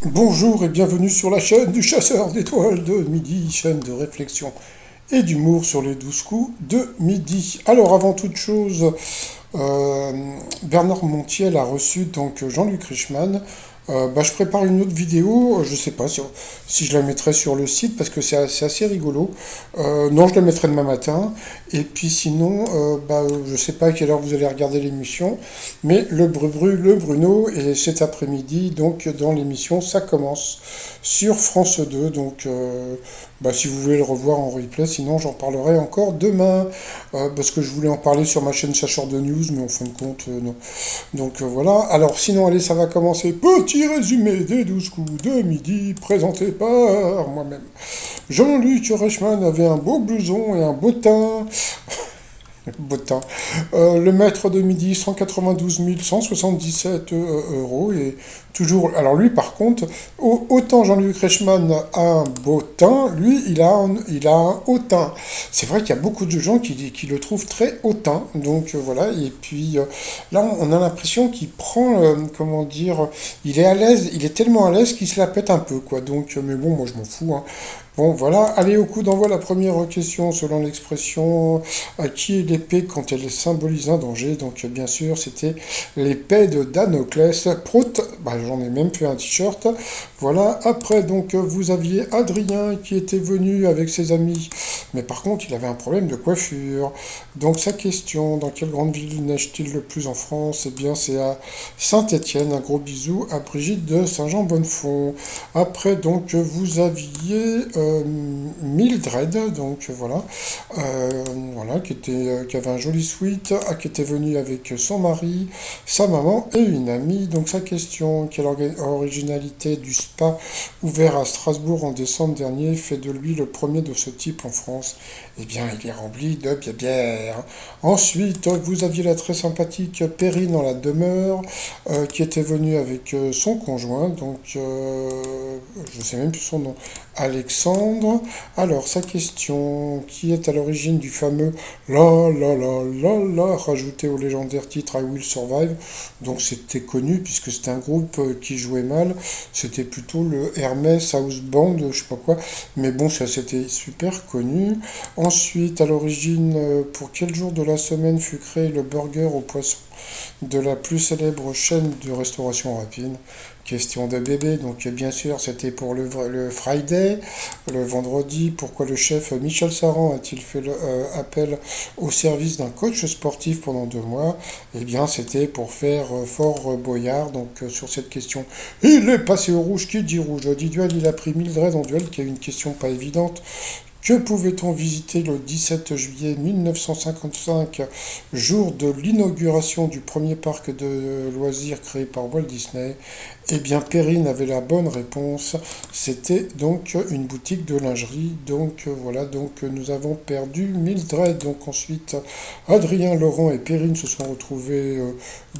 Bonjour et bienvenue sur la chaîne du chasseur d'étoiles de midi, chaîne de réflexion et d'humour sur les 12 coups de midi. Alors avant toute chose, euh, Bernard Montiel a reçu donc Jean-Luc Reichmann. Je prépare une autre vidéo, je sais pas si je la mettrai sur le site parce que c'est assez rigolo. Non, je la mettrai demain matin. Et puis sinon, je sais pas à quelle heure vous allez regarder l'émission, mais le Bruno, et cet après-midi, donc dans l'émission, ça commence sur France 2. Donc si vous voulez le revoir en replay, sinon j'en parlerai encore demain, parce que je voulais en parler sur ma chaîne Sacheur de News, mais en fin de compte, non. Donc voilà. Alors sinon, allez, ça va commencer. Petit résumé des 12 coups de midi, présenté par moi-même. Jean-Luc Reichmann avait un beau blouson et un beau teint. Beau temps. Le maître de midi, 192 177 euros. Et toujours. Alors lui, par contre, autant Jean-Luc Reichmann a un beau teint, lui, il a un haut teint. C'est vrai qu'il y a beaucoup de gens qui le trouvent très hautain. Donc voilà. Et puis là, on a l'impression qu'il prend, comment dire, il est à l'aise, il est tellement à l'aise qu'il se la pète un peu, quoi. Donc, mais bon, moi je m'en fous, hein. Bon, voilà. Allez, au coup d'envoi, la première question selon l'expression à qui est l'épée quand elle symbolise un danger. Donc, bien sûr, c'était l'épée de Damoclès. Prout, j'en ai même fait un t-shirt. Voilà. Après, donc, vous aviez Adrien qui était venu avec ses amis. Mais par contre, il avait un problème de coiffure. Donc, sa question, dans quelle grande ville neige-t-il le plus en France? Eh bien, c'est à Saint-Étienne. Un gros bisou à Brigitte de Saint-Jean-Bonnefond. Après, donc, vous aviez Mildred, donc voilà, qui avait un joli suite, qui était venu avec son mari, sa maman et une amie. Donc sa question, quelle originalité du spa ouvert à Strasbourg en décembre dernier fait de lui le premier de ce type en France? Eh bien, il est rempli de bière. Ensuite, vous aviez la très sympathique Perrine dans la demeure, qui était venue avec son conjoint, donc je ne sais même plus son nom, Alexandre. Alors, sa question, qui est à l'origine du fameux la la la la la rajouté au légendaire titre I Will Survive? Donc c'était connu puisque c'était un groupe qui jouait mal. C'était plutôt le Hermès House Band, je sais pas quoi. Mais bon, ça c'était super connu. Ensuite, à l'origine, pour quel jour de la semaine fut créé le burger au poisson de la plus célèbre chaîne de restauration rapide? Question de bébé, donc bien sûr c'était pour le Friday, le vendredi. Pourquoi le chef Michel Saran a-t-il fait appel au service d'un coach sportif pendant 2 mois? Eh bien c'était pour faire Fort Boyard. Donc sur cette question, il est passé au rouge. Qui dit rouge dit duel, il a pris Mildred en duel, qui est une question pas évidente. Que pouvait-on visiter le 17 juillet 1955, jour de l'inauguration du premier parc de loisirs créé par Walt Disney? Eh bien, Perrine avait la bonne réponse. C'était donc une boutique de lingerie. Donc voilà, donc nous avons perdu Mildred. Donc ensuite, Adrien, Laurent et Perrine se sont retrouvés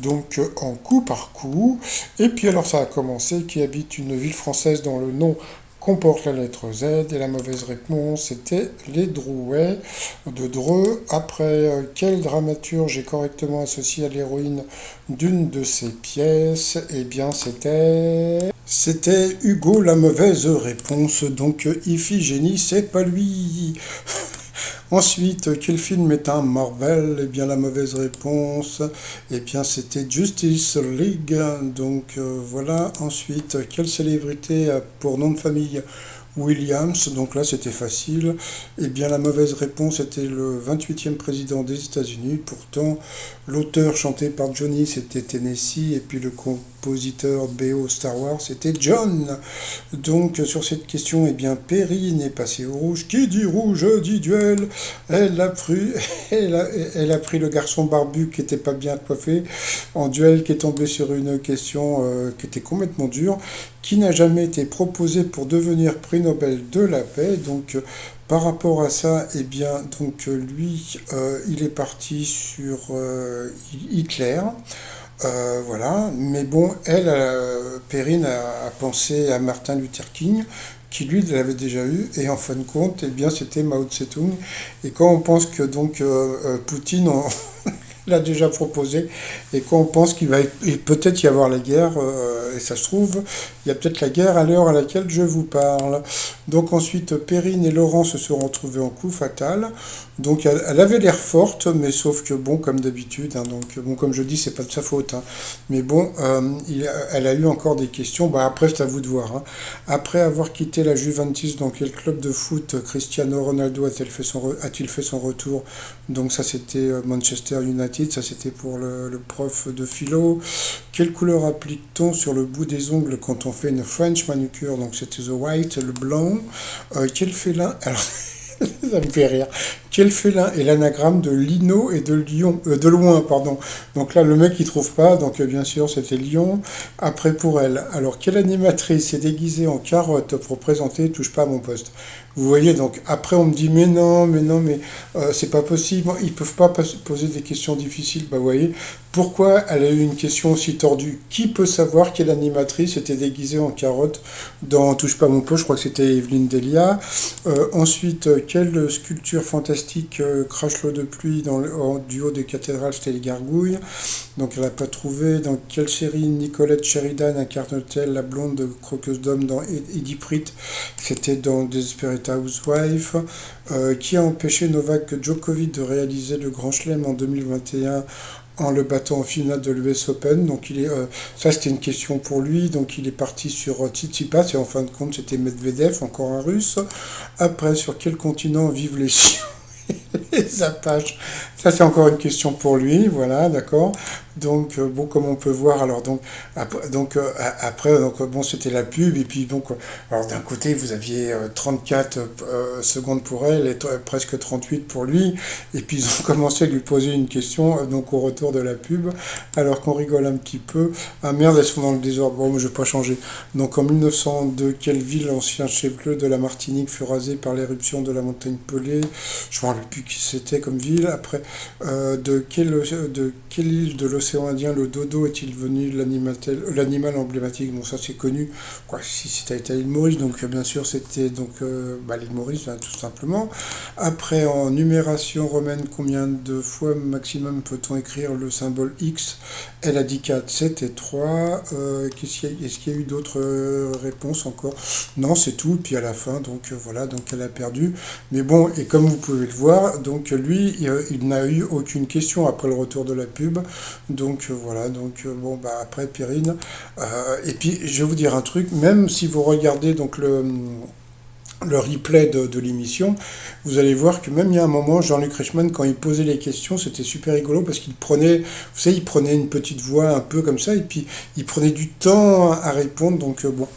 en coup par coup. Et puis alors ça a commencé. Qui habite une ville française dont le nom comporte la lettre Z? Et la mauvaise réponse était les Drouets de Dreux. Après, quel dramaturge est correctement associé à l'héroïne d'une de ses pièces? Eh bien, c'était Hugo. La mauvaise réponse. Donc, Iphigénie, c'est pas lui. Ensuite, quel film est un Marvel? Eh bien, la mauvaise réponse, eh bien, c'était Justice League. Donc, voilà. Ensuite, quelle célébrité a pour nom de famille Williams? Donc là, c'était facile. Eh bien, la mauvaise réponse était le 28e président des États-Unis. Pourtant, l'auteur chanté par Johnny, c'était Tennessee. Et puis le compositeur BO Star Wars, c'était John. Donc, sur cette question, eh bien, Perrine est passée au rouge. Qui dit rouge dit duel. Elle a pris, elle a pris le garçon barbu qui était pas bien coiffé en duel, qui est tombé sur une question qui était complètement dure, qui n'a jamais été proposé pour devenir prix Nobel de la paix. Donc, par rapport à ça, eh bien, donc lui, il est parti sur Hitler. Voilà, mais bon, Perrine a pensé à Martin Luther King, qui lui l'avait déjà eu, et en fin de compte, eh bien, c'était Mao Tse-tung. Et quand on pense que donc Poutine, l'a déjà proposé, et qu'on pense qu'il va peut-être y avoir la guerre, et ça se trouve, il y a peut-être la guerre à l'heure à laquelle je vous parle. Donc ensuite, Perrine et Laurent se sont retrouvés en coup fatal. Donc elle avait l'air forte, mais sauf que bon, comme d'habitude, hein, donc bon, comme je dis, c'est pas de sa faute, hein. Mais bon, elle a eu encore des questions. Bah après, c'est à vous de voir, hein. Après avoir quitté la Juventus, dans quel club de foot Cristiano Ronaldo a-t-il fait son retour? Donc ça c'était Manchester United, ça c'était pour le prof de philo. Quelle couleur applique-t-on sur le bout des ongles quand on fait une French manucure? Donc c'était the white, le blanc. Quel félin? Alors ça me fait rire. Quel félin est l'anagramme de Lino et de Lion, de Loin, pardon. Donc là, le mec, il trouve pas, donc bien sûr, c'était Lion. Après, pour elle. Alors, quelle animatrice est déguisée en carotte pour présenter Touche pas à mon poste? Vous voyez, donc après, on me dit, mais c'est pas possible, ils peuvent pas poser des questions difficiles. Bah, vous voyez, pourquoi elle a eu une question aussi tordue? Qui peut savoir quelle animatrice était déguisée en carotte dans Touche pas à mon poste? Je crois que c'était Evelyne Delia. Ensuite, quelle sculpture fantastique crache l'eau de pluie du haut des cathédrales? C'était les gargouilles. Donc elle n'a pas trouvé. Dans quelle série Nicolette Sheridan incarne-t-elle la blonde croqueuse d'homme dans Eddie C'était dans Desperate Housewives. Qui a empêché Novak Djokovic de réaliser le Grand Chelem en 2021 en le battant en finale de l'US Open? Donc ça c'était une question pour lui, donc il est parti sur Tsitsipas et en fin de compte c'était Medvedev, encore un russe. Après, sur quel continent vivent les chiens? Les Apaches. Ça, c'est encore une question pour lui, voilà, d'accord. Donc, bon, comme on peut voir, alors, après, bon, c'était la pub, et puis, donc, alors, d'un côté, vous aviez 34 secondes pour elle, et presque 38 pour lui, et puis, ils ont commencé à lui poser une question, donc, au retour de la pub, alors qu'on rigole un petit peu. Ah merde, elles sont dans le désordre, bon, je vais pas changer. Donc, en 1902, quelle ville, ancien chef-lieu de la Martinique, fut rasé par l'éruption de la montagne Pelée? Je ne me rappelle plus qui c'était comme ville. Après, de quelle île de l'océan Indien le dodo est-il venu l'animal emblématique? Bon, ça c'est connu. Quoi, si c'était à l'île Maurice, donc bien sûr c'était l'île Maurice, hein, tout simplement. Après, en numération romaine, combien de fois maximum peut-on écrire le symbole X? Elle a dit 4, 7 et 3. Est-ce qu'il y a eu d'autres réponses encore? Non, c'est tout. Puis à la fin, donc voilà, donc elle a perdu. Mais bon, et comme vous pouvez le voir, donc lui, il n'a eu aucune question après le retour de la pub. Donc voilà, donc bon, bah après Perrine. Et puis je vais vous dire un truc, même si vous regardez donc le replay de l'émission, vous allez voir que même il y a un moment, Jean-Luc Reichmann, quand il posait les questions, c'était super rigolo parce qu'il prenait, vous savez, il prenait une petite voix un peu comme ça, et puis il prenait du temps à répondre, donc bon,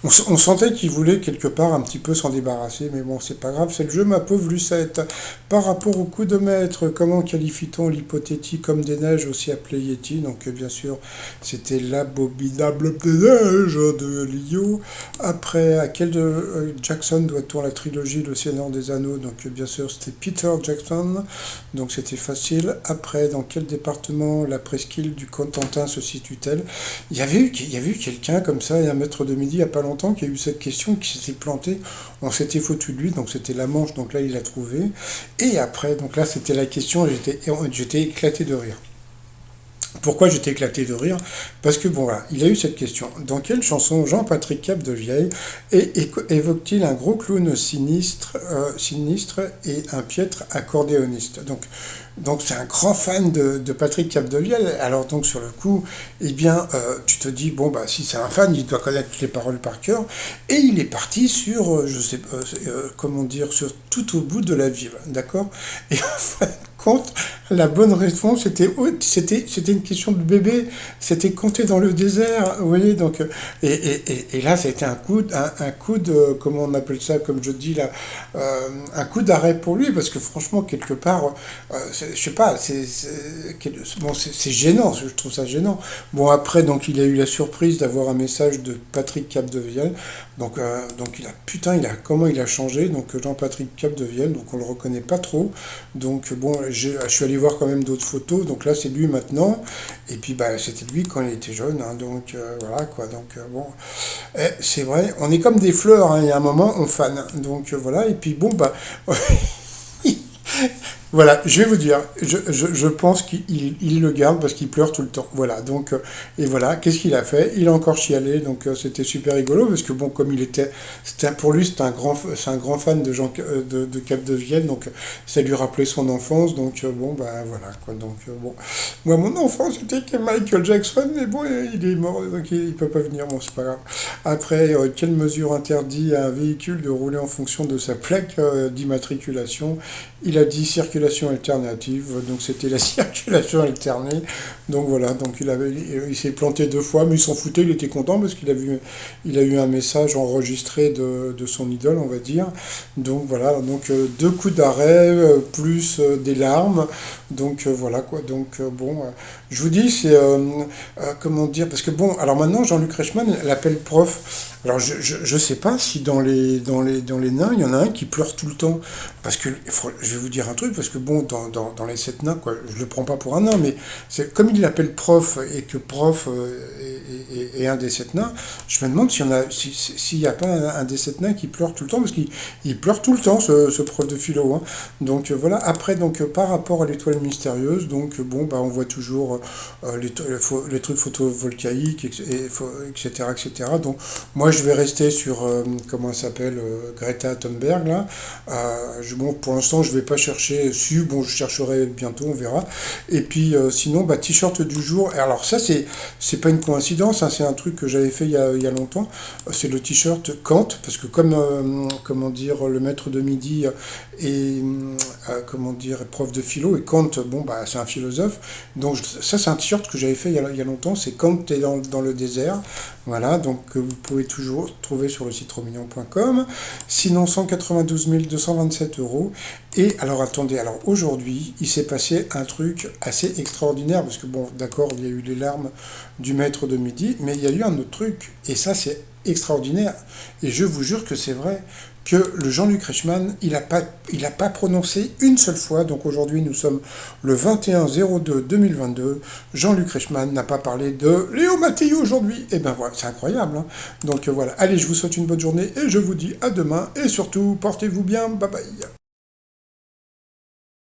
on sentait qu'il voulait quelque part un petit peu s'en débarrasser, mais bon, c'est pas grave, c'est le jeu, ma pauvre Lucette. Par rapport au coup de maître, comment qualifie-t-on l'hypothétique homme des neiges, aussi appelé Yeti? Donc bien sûr, c'était l'abominable des neiges de Lio. Après, à quel de Jackson doit-on la trilogie Le Seigneur des Anneaux? Donc bien sûr c'était Peter Jackson, donc c'était facile. Après, dans quel département la presqu'île du Cotentin se situe-t-elle? Il y avait eu quelqu'un comme ça, un maître de midi il n'y a pas longtemps, qui a eu cette question, qui s'était planté, on s'était foutu de lui, donc c'était la Manche, donc là il a trouvé. Et après, donc là c'était la question, j'étais éclaté de rire. Pourquoi j'étais éclaté de rire? Parce que bon voilà, il a eu cette question. Dans quelle chanson Jean-Patrick Capdevielle évoque-t-il un gros clown sinistre et un piètre accordéoniste? Donc c'est un grand fan de Patrick Capdevielle. Alors donc sur le coup, eh bien, tu te dis bon bah si c'est un fan, il doit connaître les paroles par cœur. Et il est parti sur, je sais pas, comment dire, sur tout au bout de la ville, d'accord? Et en fin de compte, la bonne réponse c'était une question de bébé, c'était compter dans le désert, vous voyez, donc et là c'était un coup de, comment on appelle ça, comme je dis là, un coup d'arrêt pour lui, parce que franchement quelque part, je sais pas, bon, c'est gênant, je trouve ça gênant. Bon après donc il a eu la surprise d'avoir un message de Patrick Capdevielle, donc comment il a changé, donc Jean-Patrick Capdevielle, donc on le reconnaît pas trop, donc bon je suis allé voir quand même d'autres photos, donc là c'est lui maintenant, et puis bah c'était lui quand il était jeune, hein, donc voilà quoi, donc bon, c'est vrai, on est comme des fleurs, hein, il y a un moment on fan, donc voilà, et puis bon bah Voilà, je vais vous dire, je pense qu'il le garde parce qu'il pleure tout le temps. Voilà, donc, et voilà, qu'est-ce qu'il a fait? Il a encore chialé, donc c'était super rigolo parce que bon, comme il était, pour lui, c'est un grand fan de de Cap de Vienne, donc ça lui rappelait son enfance, donc bon, bah voilà, quoi. Donc bon, moi, mon enfance, c'était que Michael Jackson, mais bon, il est mort, donc il peut pas venir, bon, c'est pas grave. Après, quelle mesure interdit à un véhicule de rouler en fonction de sa plaque d'immatriculation? Il a dit circulation alternative, donc c'était la circulation alternée. Donc voilà, donc il s'est planté deux fois, mais il s'en foutait, il était content parce il a eu un message enregistré de son idole, on va dire. Donc voilà, donc deux coups d'arrêt, plus des larmes. Donc voilà quoi, donc bon, je vous dis, comment dire, parce que bon, alors maintenant Jean-Luc Reichmann l'appelle prof. Alors je sais pas si dans les nains, il y en a un qui pleure tout le temps. Parce que, je vais vous dire un truc, parce que bon, dans les sept nains, quoi, je le prends pas pour un nain, mais c'est comme il l'appelle prof, et que prof est un des sept nains, je me demande s'il y a pas un des sept nains qui pleure tout le temps, parce qu'il pleure tout le temps, ce prof de philo, hein. Donc voilà, après, donc par rapport à l'étoile mystérieuse, donc bon, bah, on voit toujours les trucs photovoltaïques, etc., etc. Donc moi, je vais rester sur, comment elle s'appelle, Greta Thunberg, là. Bon, pour l'instant, je vais pas chercher su. Bon, je chercherai bientôt, on verra. Et puis, sinon, bah, t-shirt du jour. Et alors ça, c'est pas une coïncidence, hein, c'est un truc que j'avais fait il y a longtemps. C'est le t-shirt Kant, parce que comme, comment dire, le maître de midi est, comment dire, prof de philo, et Kant, bon, bah, c'est un philosophe. Donc ça, c'est un t-shirt que j'avais fait il y a longtemps. C'est Kant est dans le désert. Voilà, donc vous pouvez toujours trouver sur le site romignon.com. Sinon, 192 227 euros. Et alors attendez, alors aujourd'hui, il s'est passé un truc assez extraordinaire, parce que bon, d'accord, il y a eu les larmes du maître de midi, mais il y a eu un autre truc, et ça c'est extraordinaire, et je vous jure que c'est vrai, que le Jean-Luc Reichmann, il a pas prononcé une seule fois, donc aujourd'hui nous sommes le 21-02-2022, Jean-Luc Reichmann n'a pas parlé de Léo Mattei aujourd'hui, et ben voilà, c'est incroyable, hein. Donc voilà, allez, je vous souhaite une bonne journée, et je vous dis à demain, et surtout, portez-vous bien, bye bye.